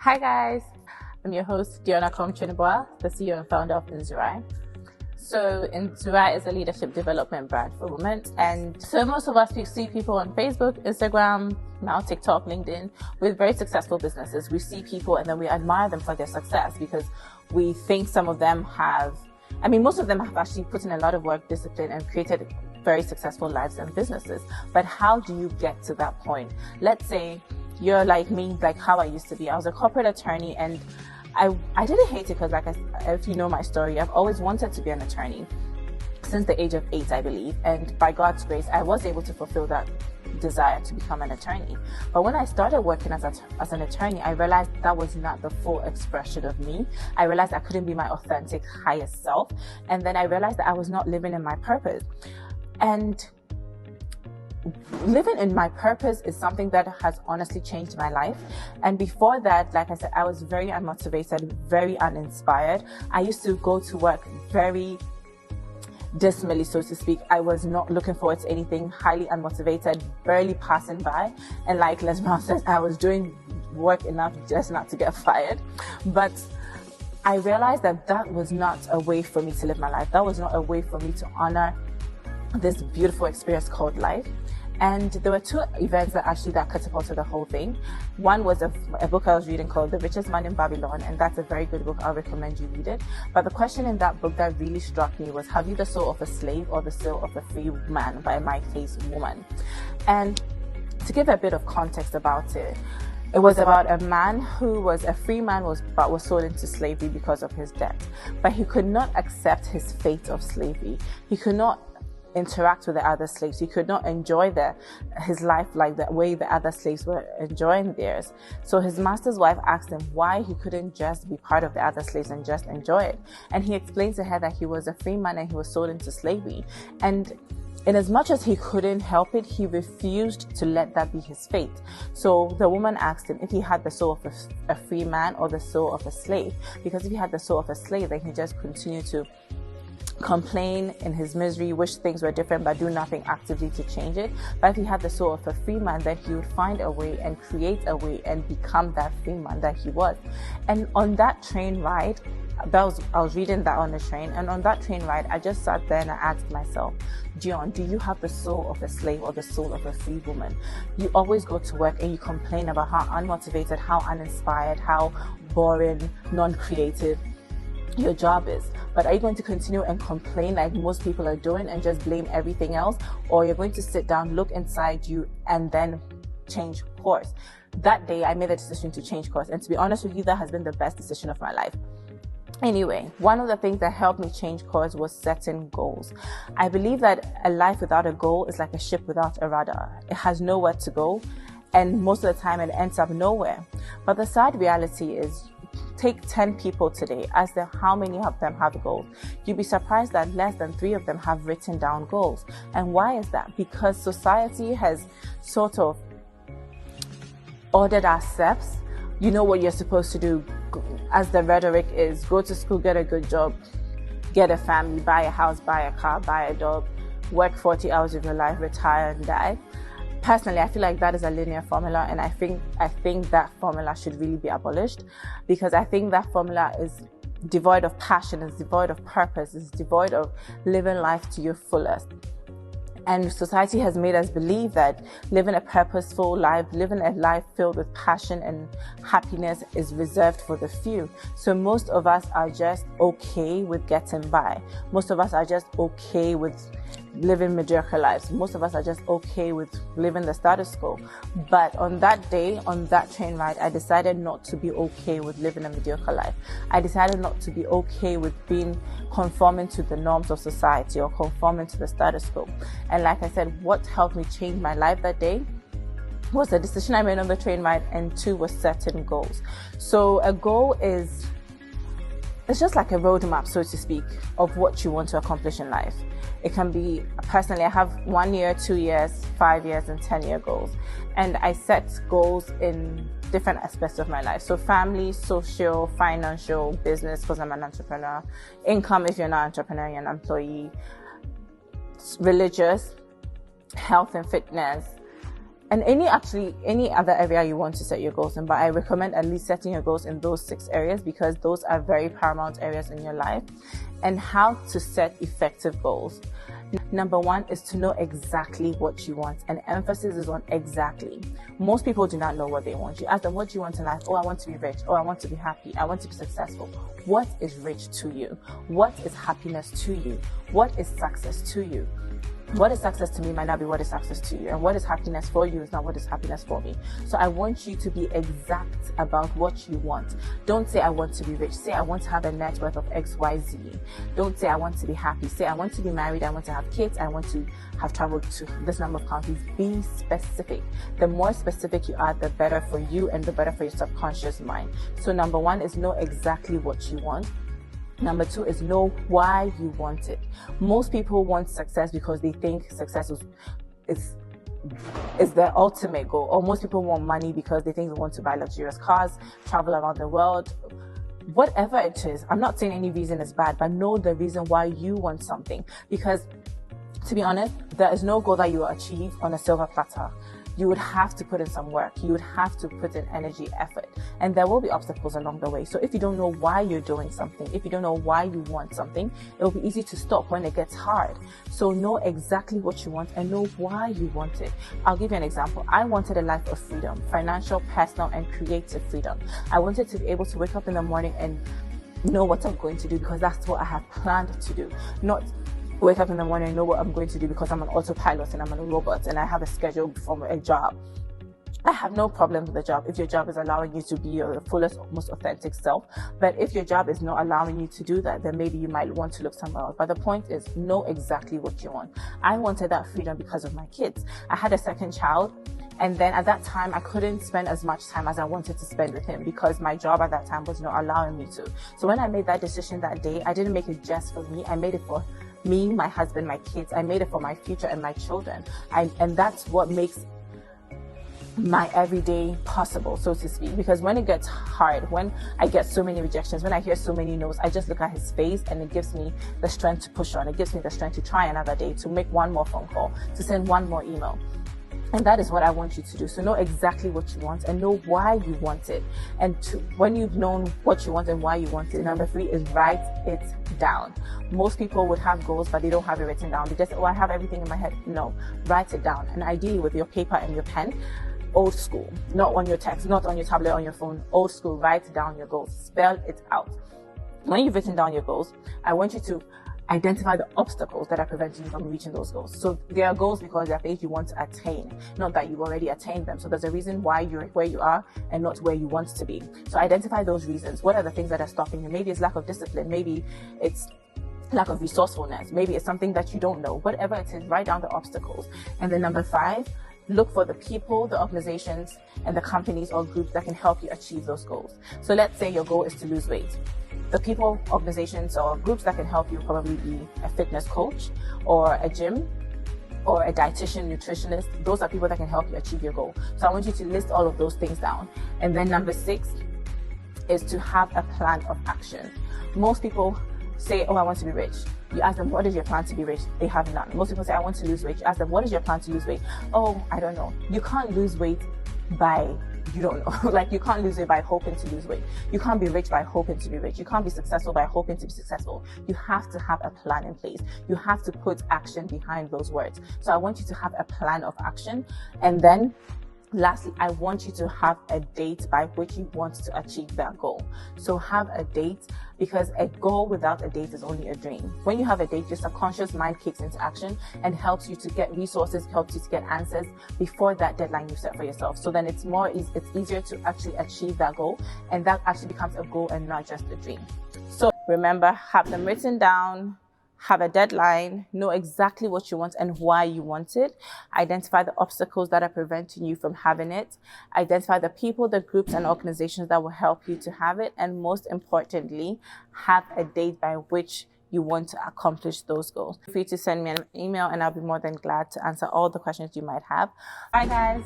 Hi guys, I'm your host Diona 𝐾𝐨𝐿, the CEO and founder of 𝐸𝐴𝐻𝐸. So 𝐸𝐴𝐻𝐸 is a leadership development brand for women, and so most of us see people on Facebook, Instagram, now TikTok, LinkedIn with very successful businesses. We see people and then we admire them for their success because we think some of them most of them have actually put in a lot of work, discipline, and created very successful lives and businesses. But how do you get to that point? Let's say you're like me, like how I used to be. I was a corporate attorney, and I didn't hate it because, if you know my story, I've always wanted to be an attorney since the age of 8, I believe. And by God's grace, I was able to fulfill that desire to become an attorney. But when I started working as an attorney, I realized that was not the full expression of me. I realized I couldn't be my authentic, highest self. And then I realized that I was not living in my purpose. And living in my purpose is something that has honestly changed my life. And before that, like I said, I was very unmotivated, very uninspired. I used to go to work very dismally, so to speak. I was not looking forward to anything, highly unmotivated, barely passing by. And like Les Brown says, I was doing work enough just not to get fired. But I realized that that was not a way for me to live my life. That was not a way for me to honor this beautiful experience called life. And there were two events that catapulted the whole thing. One was a book I was reading called The Richest Man in Babylon, and that's a very good book. I'll recommend you read it. But the question in that book that really struck me was, have you the soul of a slave or the soul of a free man, by 𝐼𝐞𝐾𝐨𝐿. And to give a bit of context about it, it was about a man who was a free man but was sold into slavery because of his debt. But he could not accept his fate of slavery. He could not interact with the other slaves. He could not enjoy his life like the way the other slaves were enjoying theirs. So his master's wife asked him why he couldn't just be part of the other slaves and just enjoy it. And he explained to her that he was a free man and he was sold into slavery. And in as much as he couldn't help it, he refused to let that be his fate. So the woman asked him if he had the soul of a free man or the soul of a slave. Because if he had the soul of a slave, then he just continued to complain in his misery, wish things were different, but do nothing actively to change it. But if he had the soul of a free man, then he would find a way and create a way and become that free man that he was. And on that train ride, I was reading that on the train, and on that train ride, I just sat there and I asked myself, Dion, do you have the soul of a slave or the soul of a free woman? You always go to work and you complain about how unmotivated, how uninspired, how boring, non-creative your job is. But are you going to continue and complain like most people are doing and just blame everything else? Or you're going to sit down, look inside you, and then change course? That day, I made the decision to change course. And to be honest with you, that has been the best decision of my life. Anyway, one of the things that helped me change course was setting goals. I believe that a life without a goal is like a ship without a rudder. It has nowhere to go, and most of the time it ends up nowhere. But the sad reality is, take 10 people today, ask them how many of them have goals. You'll be surprised that less than 3 of them have written down goals. And why is that? Because society has sort of ordered our steps. You know what you're supposed to do, as the rhetoric is: go to school, get a good job, get a family, buy a house, buy a car, buy a dog, work 40 hours of your life, retire and die. Personally, I feel like that is a linear formula, and I think that formula should really be abolished, because I think that formula is devoid of passion, is devoid of purpose, is devoid of living life to your fullest. And society has made us believe that living a purposeful life, living a life filled with passion and happiness is reserved for the few. So most of us are just okay with getting by. Most of us are just okay with living mediocre lives. Most of us are just okay with living the status quo. But on that day, on that train ride, I decided not to be okay with living a mediocre life. I decided not to be okay with conforming to the norms of society or conforming to the status quo. And like I said, what helped me change my life that day was the decision I made on the train ride, and 2 was setting goals. So a goal it's just like a roadmap, so to speak, of what you want to accomplish in life. It can be, personally, I have 1 year, 2 years, 5 years, and 10-year goals. And I set goals in different aspects of my life. So family, social, financial, business, because I'm an entrepreneur, income if you're not an entrepreneur, you're an employee, religious, health and fitness, and any other area you want to set your goals in, but I recommend at least setting your goals in those 6 areas because those are very paramount areas in your life. And how to set effective goals. Number 1 is to know exactly what you want, and emphasis is on exactly. Most people do not know what they want. You ask them, what do you want in life? Oh, I want to be rich. Oh, I want to be happy. I want to be successful. What is rich to you? What is happiness to you? What is success to you? What is success to me might not be what is success to you, and what is happiness for you is not what is happiness for me. So I want you to be exact about what you want. Don't say I want to be rich. Say I want to have a net worth of XYZ. Don't say I want to be happy. Say I want to be married. I want to have kids. I want to have traveled to this number of countries. Be specific. The more specific you are, the better for you and the better for your subconscious mind. So number 1 is know exactly what you want. Number 2 is know why you want it. Most people want success because they think success is their ultimate goal. Or most people want money because they think they want to buy luxurious cars, travel around the world. Whatever it is, I'm not saying any reason is bad, but know the reason why you want something. Because to be honest, there is no goal that you will achieve on a silver platter. You would have to put in some work. You would have to put in energy, effort, and there will be obstacles along the way. So if you don't know why you're doing something, if you don't know why you want something, it will be easy to stop when it gets hard. So know exactly what you want and know why you want it. I'll give you an example. I wanted a life of freedom, financial, personal, and creative freedom. I wanted to be able to wake up in the morning and know what I'm going to do because that's what I have planned to do. Not wake up in the morning and know what I'm going to do because I'm an autopilot and I'm a robot and I have a schedule from a job. I have no problem with the job if your job is allowing you to be your fullest, most authentic self. But if your job is not allowing you to do that, then maybe you might want to look somewhere else. But the point is, know exactly what you want. I wanted that freedom because of my kids. I had a second child. And then at that time, I couldn't spend as much time as I wanted to spend with him because my job at that time was not allowing me to. So when I made that decision that day, I didn't make it just for me. I made it for me, my husband, my kids. I made it for my future and my children. And that's what makes my everyday possible, so to speak. Because when it gets hard, when I get so many rejections, when I hear so many no's, I just look at his face and it gives me the strength to push on. It gives me the strength to try another day, to make one more phone call, to send one more email. And that is what I want you to do. So know exactly what you want and know why you want it. And when you've known what you want and why you want it, number 3 is write it down. Most people would have goals, but they don't have it written down. They just, I have everything in my head. No, write it down. And ideally with your paper and your pen, old school, not on your text, not on your tablet, on your phone, old school, write down your goals, spell it out. When you've written down your goals, I want you to identify the obstacles that are preventing you from reaching those goals. So there are goals because they're things you want to attain, not that you've already attained them. So there's a reason why you're where you are and not where you want to be. So identify those reasons. What are the things that are stopping you? Maybe it's lack of discipline. Maybe it's lack of resourcefulness. Maybe it's something that you don't know. Whatever it is, write down the obstacles. And then number 5, look for the people, the organizations, and the companies or groups that can help you achieve those goals. So let's say your goal is to lose weight. The people, organizations, or groups that can help you probably be a fitness coach or a gym or a dietitian, nutritionist. Those are people that can help you achieve your goal. So I want you to list all of those things down. And then number 6 is to have a plan of action. Most people say, oh, I want to be rich. You ask them, what is your plan to be rich? They have none. Most people say, I want to lose weight. You ask them, what is your plan to lose weight? Oh, I don't know. You can't lose weight by, you don't know. Like, you can't lose weight by hoping to lose weight. You can't be rich by hoping to be rich. You can't be successful by hoping to be successful. You have to have a plan in place. You have to put action behind those words. So I want you to have a plan of action. And then lastly, I want you to have a date by which you want to achieve that goal. So have a date, because a goal without a date is only a dream. When you have a date, your subconscious mind kicks into action and helps you to get resources, helps you to get answers before that deadline you set for yourself. So then it's easier to actually achieve that goal, and that actually becomes a goal and not just a dream. So remember, have them written down. Have a deadline, know exactly what you want and why you want it. Identify the obstacles that are preventing you from having it. Identify the people, the groups, and organizations that will help you to have it. And most importantly, have a date by which you want to accomplish those goals. Feel free to send me an email and I'll be more than glad to answer all the questions you might have. Bye, guys.